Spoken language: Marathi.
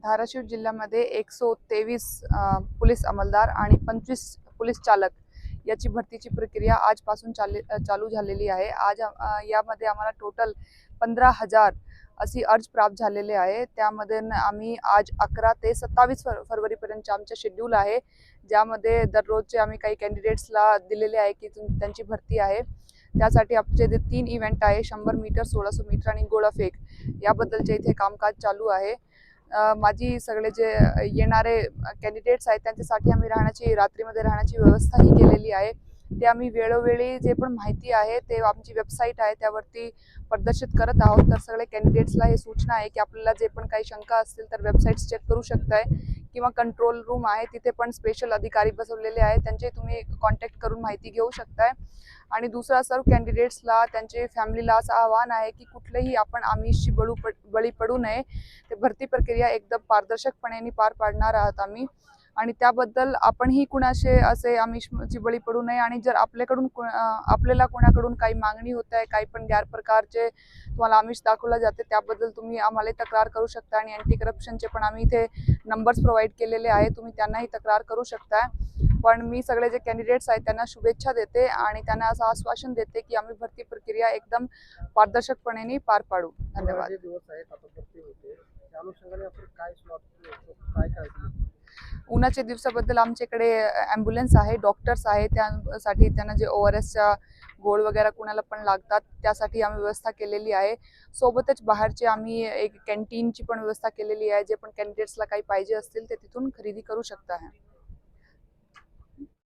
धाराशिव जिल्ह्यामध्ये 123 पोलीस अंमलदार आणि 25 पोलीस चालक याची भरतीची प्रक्रिया आजपासून चालू झालेली आहे। आज यामध्ये आम्हाला टोटल 15,000 अशी अर्ज प्राप्त झालेले आहे। त्यामध्ये आम्ही आज 11 ते 27 फरवरीपर्यंत आमचे शेड्यूल आहे, ज्यामध्ये दररोजचे आम्ही काही कॅन्डिडेट्सला दिलेले आहे की त्यांची भरती आहे। त्यासाठी आमचे जे 3 इव्हेंट आहे, 100 मीटर, 1600 मीटर आणि गोळाफेक, याबद्दलचे इथे कामकाज चालू आहे। माझी सगळे जे येणारे कॅन्डिडेट्स आहेत त्यांच्यासाठी आम्ही रात्रीमध्ये राहण्याची व्यवस्था ही केलेली आहे। ते आम्ही वेळोवेळी जे पण माहिती आहे ते आमची वेबसाईट आहे त्यावरती प्रदर्शित करत आहोत। तर सगळे कॅन्डिडेट्सला हे सूचना आहे की आपल्याला जे पण काही शंका असतील तर वेबसाईट्स चेक करू शकताय, किंवा कंट्रोल रूम आहे तिथे पण स्पेशल अधिकारी बसवलेले आहेत, त्यांचे तुम्ही कॉन्टॅक्ट करून माहिती घेऊ शकताय। आणि दुसरा, सर्व कॅन्डिडेट्सला त्यांचे फॅमिलीला असं आवाहन आहे की कुठलेही आपण आमिषची बळी पडू नये। ते भरती प्रक्रिया एकदम पारदर्शकपणे पार पाडणार आहोत आम्ही, आणि त्याबद्दल आपणही कुणाचे असे आमिषची बळी पडू नये। आणि जर आपल्याला कोणाकडून काही मागणी होत आहे, काही पण गैरप्रकारचे तुम्हाला आमिष दाखवला जाते, त्याबद्दल तुम्ही आम्हाला तक्रार करू शकता। आणि अँटी करप्शनचे पण आम्ही इथे नंबर्स प्रोव्हाइड केलेले आहे, तुम्ही त्यांनाही तक्रार करू शकता। पण मी सगळे जे कॅन्डिडेट्स आहेत त्यांना शुभेच्छा देते आणि त्यांना असं आश्वासन देते की आम्ही भरती प्रक्रिया एकदम पारदर्शकपणे पार पाडू। धन्यवाद। उन्हाच्या दिवसाबद्दल आमच्याकडे ॲम्ब्युलन्स आहे, डॉक्टर्स आहे, त्यासाठी त्यांना जे ORSच्या गोळ वगैरे कुणाला पण लागतात त्यासाठी आम्ही व्यवस्था केलेली आहे। सोबतच बाहेरचे आम्ही एक कॅन्टीनची पण व्यवस्था केलेली आहे, जे पण कॅन्डिडेट्सला काही पाहिजे असतील ते तिथून खरेदी करू शकता है।